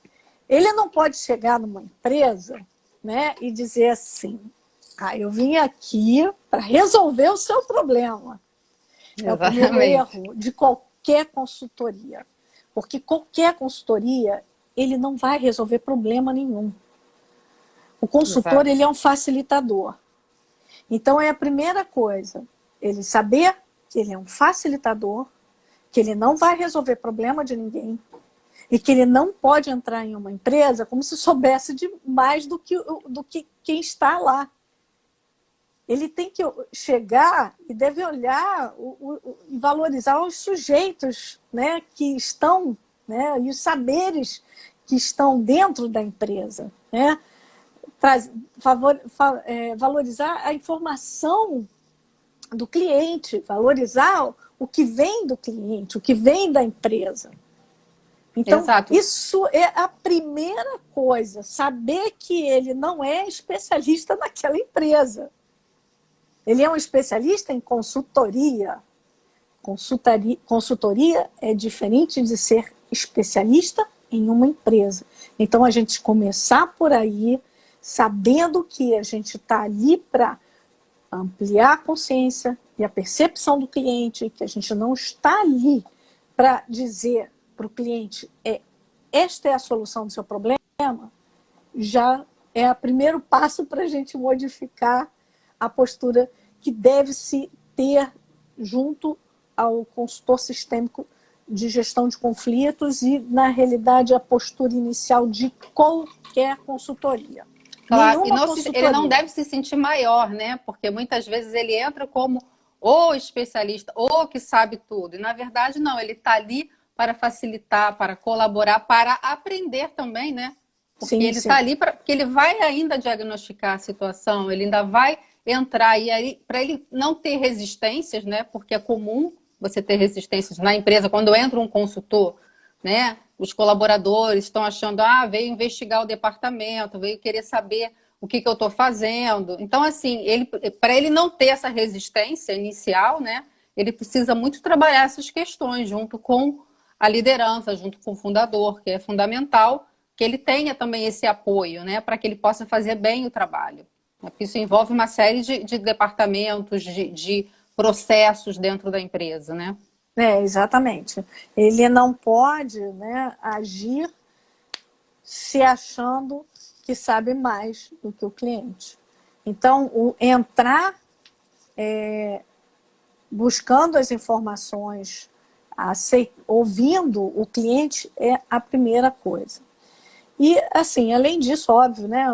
ele não pode chegar numa empresa, né, e dizer assim: eu vim aqui para resolver o seu problema. É o primeiro Exatamente. erro de qualquer consultoria. Porque qualquer consultoria, ele não vai resolver problema nenhum. O consultor, Exato. ele é um facilitador. Então, é a primeira coisa, ele saber que ele é um facilitador, que ele não vai resolver problema de ninguém, e que ele não pode entrar em uma empresa como se soubesse de mais do que quem está lá. Ele tem que chegar e deve olhar e valorizar os sujeitos, né, que estão, né, e os saberes que estão dentro da empresa, né? Valorizar a informação do cliente, valorizar o que vem do cliente, o que vem da empresa. Então, Exato. isso é a primeira coisa, saber que ele não é especialista naquela empresa. Ele é um especialista em consultoria. Consultoria é diferente de ser especialista em uma empresa. Então, a gente começar por aí, sabendo que a gente está ali para ampliar a consciência e a percepção do cliente, que a gente não está ali para dizer para o cliente esta é a solução do seu problema, já é o primeiro passo para a gente modificar a postura que deve se ter junto ao consultor sistêmico de gestão de conflitos e, na realidade, a postura inicial de qualquer consultoria. Claro, e Nenhuma ele não consultoria. deve se sentir maior, né? Porque muitas vezes ele entra como o especialista, o que sabe tudo. E na verdade, não, ele está ali para facilitar, para colaborar, para aprender também, né? Porque Sim, ele está sim. ali porque ele vai ainda diagnosticar a situação, ele ainda vai entrar e aí para ele não ter resistências, né? Porque é comum você ter resistências na empresa quando entra um consultor, né? Os colaboradores estão achando, veio investigar o departamento, veio querer saber o que eu estou fazendo. Então, assim, para ele não ter essa resistência inicial, né? Ele precisa muito trabalhar essas questões junto com a liderança, junto com o fundador, que é fundamental que ele tenha também esse apoio, né? Para que ele possa fazer bem o trabalho. Porque isso envolve uma série de departamentos, de processos dentro da empresa, né? Exatamente. Ele não pode, né, agir se achando que sabe mais do que o cliente. Então, entrar buscando as informações, ouvindo o cliente é a primeira coisa. E, assim, além disso, óbvio, né,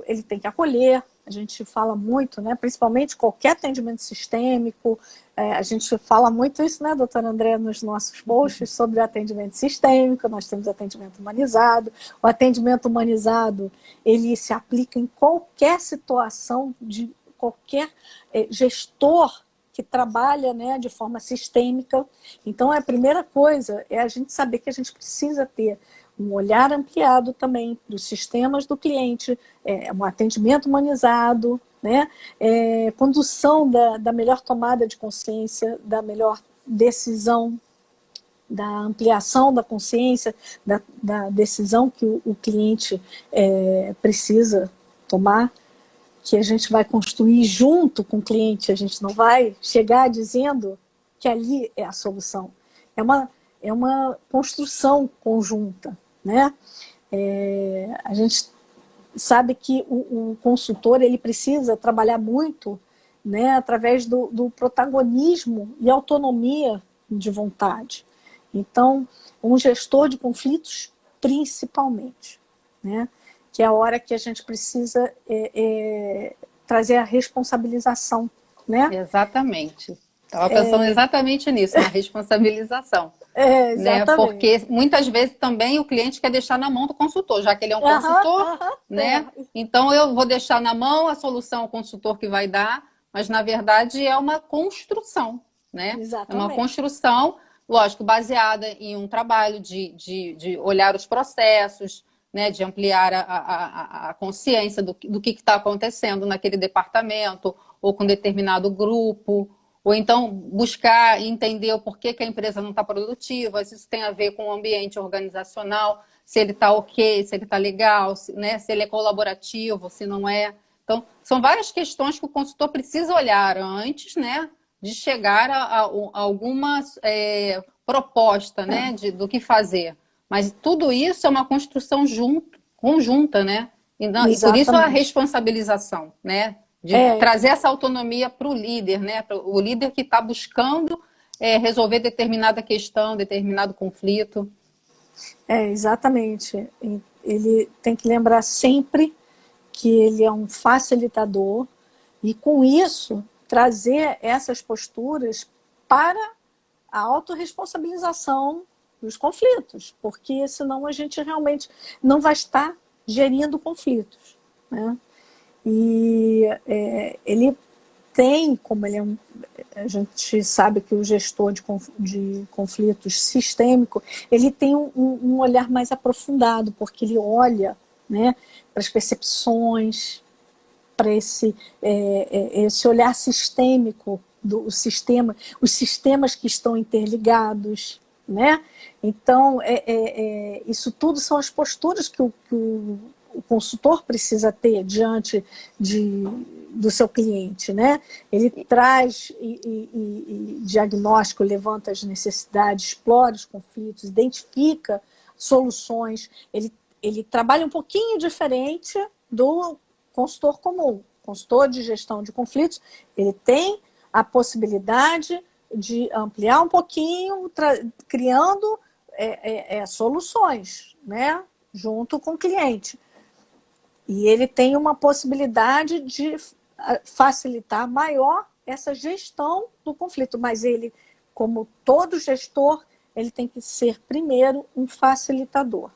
ele tem que acolher. A gente fala muito, né, principalmente qualquer atendimento sistêmico, a gente fala muito isso, né, doutora André, nos nossos posts sobre o atendimento sistêmico. Nós temos atendimento humanizado. O atendimento humanizado, ele se aplica em qualquer situação de qualquer gestor que trabalha, né, de forma sistêmica. Então, a primeira coisa é a gente saber que a gente precisa ter um olhar ampliado também dos sistemas do cliente, um atendimento humanizado, né? Condução da melhor tomada de consciência, da melhor decisão, da ampliação da consciência, da decisão que o cliente precisa tomar, que a gente vai construir junto com o cliente, a gente não vai chegar dizendo que ali é a solução. É uma construção conjunta, né? A gente sabe que o consultor ele precisa trabalhar muito, né, através do protagonismo e autonomia de vontade. Então, um gestor de conflitos, principalmente, né, que é a hora que a gente precisa trazer a responsabilização. Né? Exatamente. Estava pensando exatamente nisso, na responsabilização. Exatamente. Né? Porque muitas vezes também o cliente quer deixar na mão do consultor, já que ele é um consultor, né? Então eu vou deixar na mão a solução, o consultor que vai dar, mas na verdade é uma construção, né? Exatamente. É uma construção, lógico, baseada em um trabalho de olhar os processos, né? De ampliar a consciência do que está acontecendo naquele departamento ou com determinado grupo. Ou então buscar entender o porquê que a empresa não está produtiva, se isso tem a ver com o ambiente organizacional, se ele está ok, se ele está legal, né? Se ele é colaborativo, se não é. Então, são várias questões que o consultor precisa olhar antes, né, de chegar a alguma proposta, né, do que fazer. Mas tudo isso é uma construção conjunta, né? E por isso a responsabilização, né? De trazer essa autonomia para o líder, né? O líder que está buscando resolver determinada questão, determinado conflito. Exatamente. Ele tem que lembrar sempre que ele é um facilitador e, com isso, trazer essas posturas para a autorresponsabilização dos conflitos, porque senão a gente realmente não vai estar gerindo conflitos, né? E ele tem, como ele a gente sabe que o gestor de conflitos sistêmico, ele tem um olhar mais aprofundado, porque ele olha, né, para as percepções, para esse olhar sistêmico do sistema, os sistemas que estão interligados, né? Então, isso tudo são as posturas que o consultor precisa ter diante do seu cliente, né? Ele traz e diagnóstico, levanta as necessidades, explora os conflitos, identifica soluções. Ele trabalha um pouquinho diferente do consultor comum. Consultor de gestão de conflitos, ele tem a possibilidade de ampliar um pouquinho, criando soluções, né? Junto com o cliente. E ele tem uma possibilidade de facilitar maior essa gestão do conflito. Mas ele, como todo gestor, ele tem que ser, primeiro, um facilitador.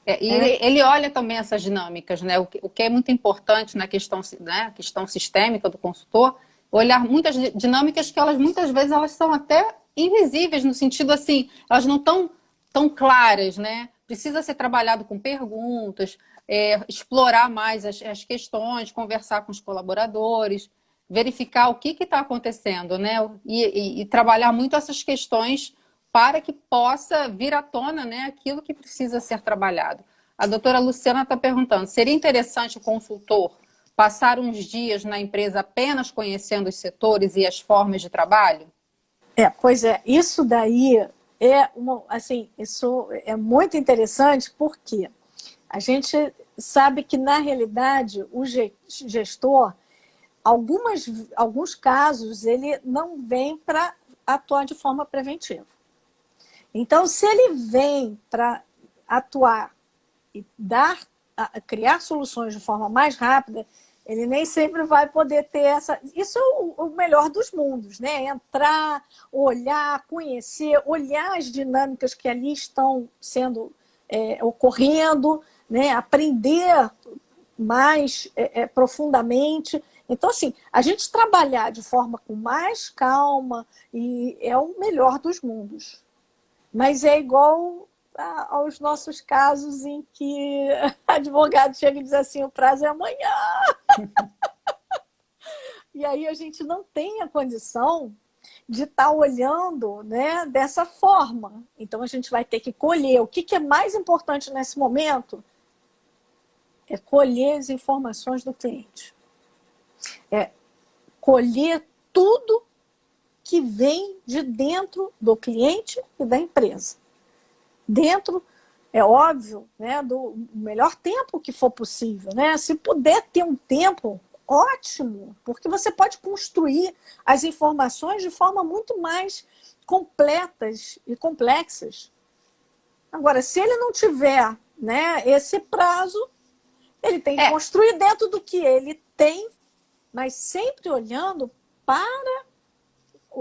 Ele olha também essas dinâmicas, né? O que é muito importante na questão, né? Questão sistêmica do consultor, olhar muitas dinâmicas que muitas vezes elas são até invisíveis, no sentido assim, elas não estão tão claras, né? Precisa ser trabalhado com perguntas, explorar mais as questões, conversar com os colaboradores, verificar o que está acontecendo, né? E trabalhar muito essas questões para que possa vir à tona, né, aquilo que precisa ser trabalhado. A doutora Luciana está perguntando, seria interessante o consultor passar uns dias na empresa apenas conhecendo os setores e as formas de trabalho? Pois é, isso daí isso é muito interessante, porque a gente sabe que, na realidade, o gestor, alguns casos, ele não vem para atuar de forma preventiva. Então, se ele vem para atuar e criar soluções de forma mais rápida, ele nem sempre vai poder ter essa... Isso é o melhor dos mundos, né? Entrar, olhar, conhecer, olhar as dinâmicas que ali estão ocorrendo, né? Aprender mais profundamente. Então, assim, a gente trabalhar de forma com mais calma é o melhor dos mundos. Mas é igual aos nossos casos em que advogado chega e diz assim, o prazo é amanhã. E aí a gente não tem a condição de estar olhando, né, dessa forma. Então, a gente vai ter que colher. O que é mais importante nesse momento? É colher as informações do cliente. É colher tudo que vem de dentro do cliente e da empresa. Dentro, é óbvio, né, do melhor tempo que for possível, né? Se puder ter um tempo, ótimo, porque você pode construir as informações de forma muito mais completas e complexas. Agora, se ele não tiver, né, esse prazo, ele tem que construir dentro do que ele tem, mas sempre olhando para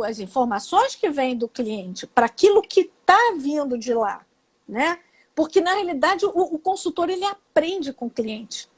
as informações que vêm do cliente, para aquilo que está vindo de lá, né? Porque, na realidade, o consultor ele aprende com o cliente.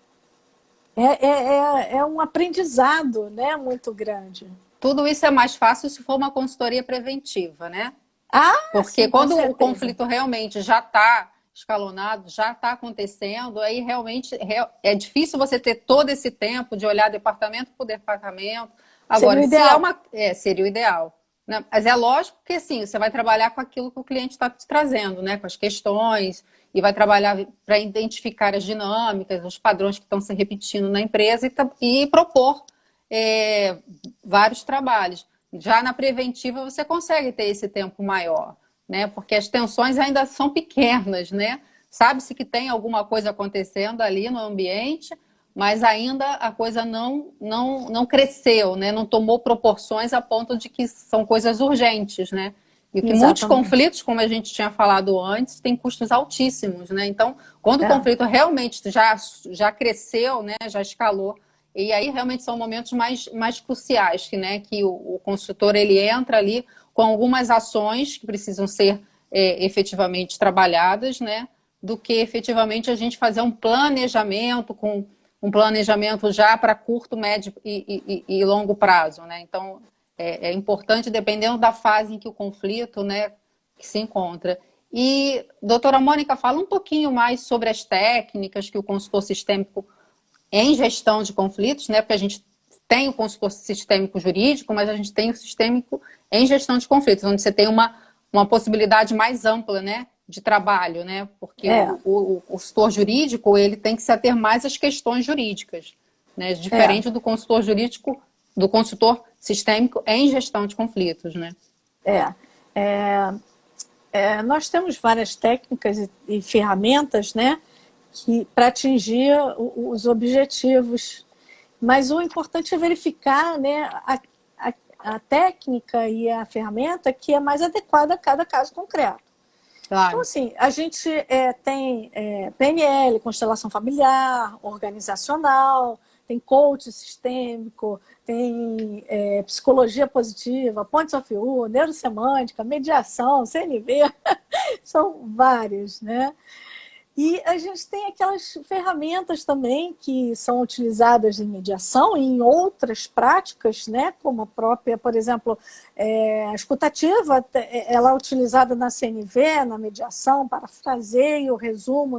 É um aprendizado, né, muito grande. Tudo isso é mais fácil se for uma consultoria preventiva, né? Ah, Porque sim, com quando o certeza. conflito realmente já está escalonado, já está acontecendo, aí realmente é difícil você ter todo esse tempo de olhar departamento por departamento. Agora, Seria o se é ideal. uma. Seria o ideal. Né? Mas é lógico que sim, você vai trabalhar com aquilo que o cliente está te trazendo, né? Com as questões, e vai trabalhar para identificar as dinâmicas, os padrões que estão se repetindo na empresa e propor vários trabalhos. Já na preventiva você consegue ter esse tempo maior, né? Porque as tensões ainda são pequenas, né? Sabe-se que tem alguma coisa acontecendo ali no ambiente, mas ainda a coisa não cresceu, né? Não tomou proporções a ponto de que são coisas urgentes, né? E que muitos Exatamente. conflitos, como a gente tinha falado antes, têm custos altíssimos, né? Então, quando o É. conflito realmente já cresceu, né? Já escalou, e aí realmente são momentos mais cruciais, que o consultor ele entra ali com algumas ações que precisam ser efetivamente trabalhadas, né? Do que efetivamente a gente fazer um planejamento com um planejamento já para curto, médio e longo prazo, né? Então é importante, dependendo da fase em que o conflito, né, que se encontra. E, doutora Mônica, fala um pouquinho mais sobre as técnicas que o consultor sistêmico em gestão de conflitos, né? Porque a gente tem o consultor sistêmico jurídico, mas a gente tem o sistêmico em gestão de conflitos, onde você tem uma possibilidade mais ampla, né, de trabalho, né? Porque o consultor jurídico ele tem que se ater mais às questões jurídicas, né? Diferente do consultor jurídico, do consultor sistêmico em gestão de conflitos, né? Nós temos várias técnicas e ferramentas, né, para atingir os objetivos, mas o importante é verificar, né, a técnica e a ferramenta que é mais adequada a cada caso concreto. Claro. Então, assim, a gente tem PNL, constelação familiar, organizacional, tem coach sistêmico, tem psicologia positiva, Points of View, neurosemântica, mediação, CNV, são vários, né? E a gente tem aquelas ferramentas também que são utilizadas em mediação e em outras práticas, né? Como a própria, por exemplo, a escutativa, ela é utilizada na CNV, na mediação, parafraseio, resumo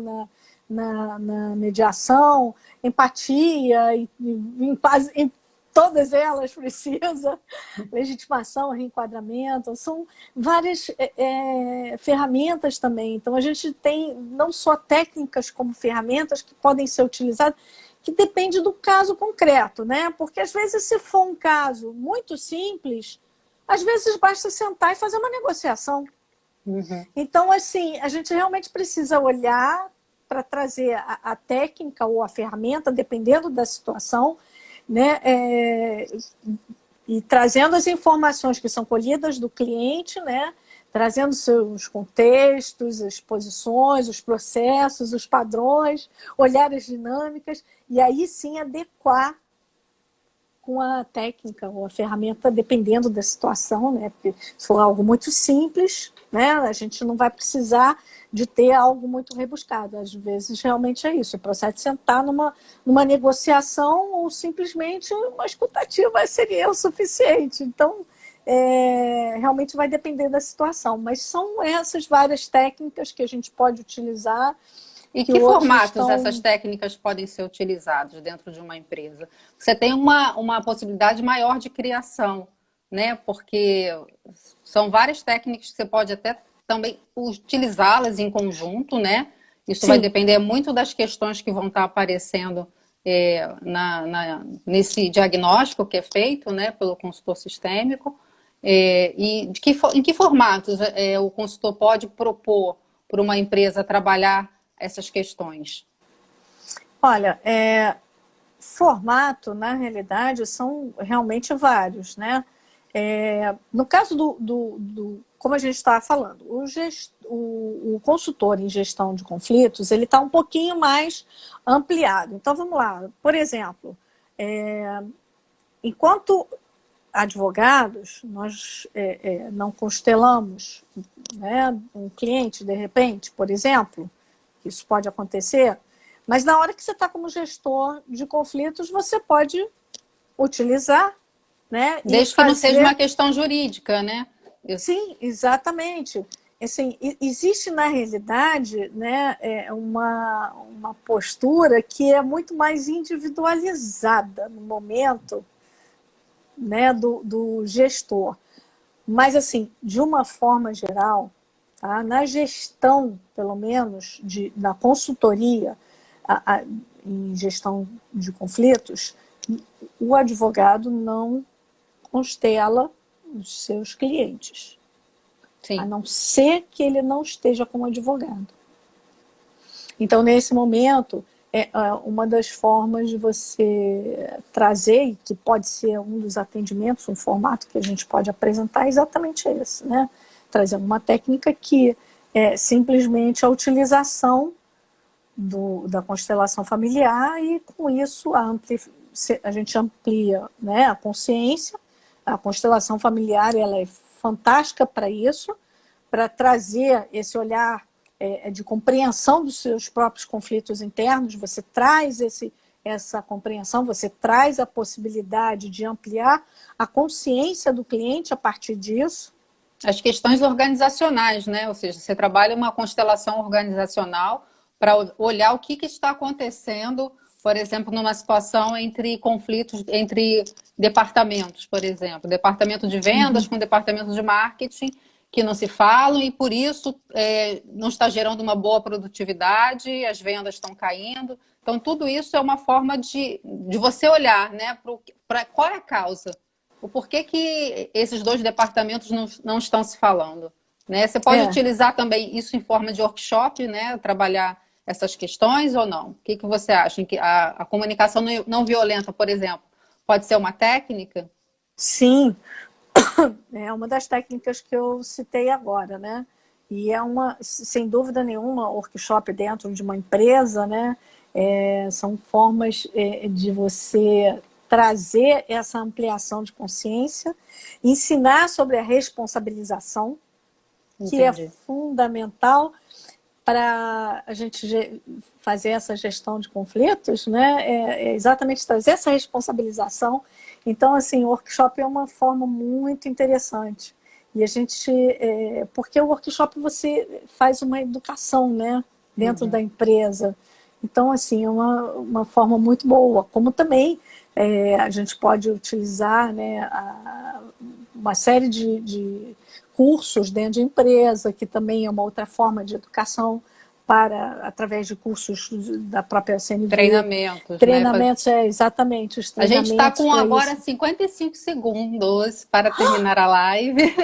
na mediação, empatia, em todas elas precisa, legitimação, reenquadramento, são várias ferramentas também. Então, a gente tem não só técnicas como ferramentas que podem ser utilizadas, que depende do caso concreto, né? Porque, às vezes, se for um caso muito simples, às vezes basta sentar e fazer uma negociação. Uhum. Então, assim, a gente realmente precisa olhar para trazer a técnica ou a ferramenta, dependendo da situação, né? E trazendo as informações que são colhidas do cliente, né? Trazendo seus contextos, as posições, os processos, os padrões, olhar as dinâmicas, e aí sim adequar com a técnica ou a ferramenta, dependendo da situação, né? Porque se for algo muito simples, né? A gente não vai precisar de ter algo muito rebuscado. Às vezes, realmente é isso. O processo de sentar numa negociação ou simplesmente uma escutativa seria o suficiente. Então, realmente vai depender da situação. Mas são essas várias técnicas que a gente pode utilizar. E que formatos essas técnicas podem ser utilizadas dentro de uma empresa? Você tem uma possibilidade maior de criação, né? Porque são várias técnicas que você pode até também utilizá-las em conjunto, né? Isso vai Sim. depender muito das questões que vão estar aparecendo nesse diagnóstico que é feito, né, pelo consultor sistêmico. E em que formatos o consultor pode propor para uma empresa trabalhar essas questões? Olha, formato, na realidade, são realmente vários, né? No caso como a gente estava falando, o consultor em gestão de conflitos, ele está um pouquinho mais ampliado. Então, vamos lá. Por exemplo, enquanto advogados, nós não constelamos, né, um cliente, de repente, por exemplo, isso pode acontecer, mas na hora que você está como gestor de conflitos, você pode utilizar, né, Desde que não seja uma questão jurídica, né? Sim, exatamente. Assim, existe na realidade, né, uma postura que é muito mais individualizada no momento, né, do gestor. Mas, assim, de uma forma geral, tá, na gestão, pelo menos, na consultoria em gestão de conflitos, o advogado não constela os seus clientes. Sim. A não ser que ele não esteja como advogado. Então, nesse momento, uma das formas de você trazer, que pode ser um dos atendimentos, um formato que a gente pode apresentar, é exatamente esse, né? Trazendo uma técnica que é simplesmente a utilização da constelação familiar e, com isso, a gente amplia, né, a consciência. A constelação familiar ela é fantástica para isso, para trazer esse olhar de compreensão dos seus próprios conflitos internos. Você traz essa compreensão, você traz a possibilidade de ampliar a consciência do cliente a partir disso. As questões organizacionais, né? Ou seja, você trabalha uma constelação organizacional para olhar o que está acontecendo, por exemplo, numa situação entre conflitos entre departamentos, por exemplo, departamento de vendas com departamento de marketing, que não se falam e por isso não está gerando uma boa produtividade, as vendas estão caindo. Então, tudo isso é uma forma de você olhar, né, para qual é a causa, o porquê que esses dois departamentos não estão se falando. Né? Você pode utilizar também isso em forma de workshop, né, trabalhar essas questões ou não? O que você acha? Que a comunicação não violenta, por exemplo, pode ser uma técnica? Sim, é uma das técnicas que eu citei agora, né? E sem dúvida nenhuma, workshop dentro de uma empresa, né? São formas de você trazer essa ampliação de consciência, ensinar sobre a responsabilização, que é fundamental para a gente fazer essa gestão de conflitos, né? É exatamente trazer essa responsabilização. Então, assim, o workshop é uma forma muito interessante. E a gente... porque o workshop você faz uma educação, né? Dentro da empresa. Então, assim, é uma forma muito boa. Como também a gente pode utilizar, né, uma série de cursos dentro de empresa, que também é uma outra forma de educação através de cursos da própria CNV. Treinamentos, né? Exatamente, os treinamentos. A gente está com agora 55 segundos para terminar a live.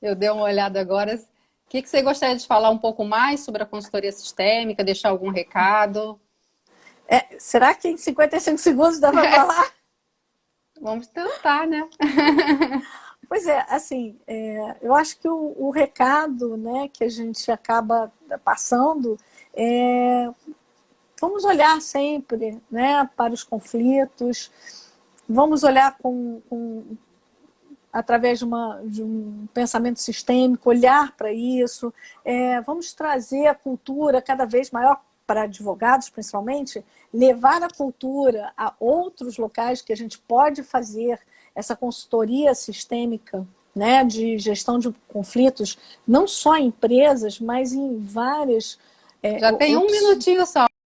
Eu dei uma olhada agora. O que você gostaria de falar um pouco mais sobre a consultoria sistêmica, deixar algum recado? Será que em 55 segundos dá para falar? Vamos tentar, né? Pois é, assim, eu acho que o recado, né, que a gente acaba passando vamos olhar sempre, né, para os conflitos, vamos olhar através de um pensamento sistêmico, olhar para isso, vamos trazer a cultura cada vez maior para advogados, principalmente, levar a cultura a outros locais que a gente pode fazer essa consultoria sistêmica, né, de gestão de conflitos, não só em empresas, mas em várias... Já tem um minutinho só.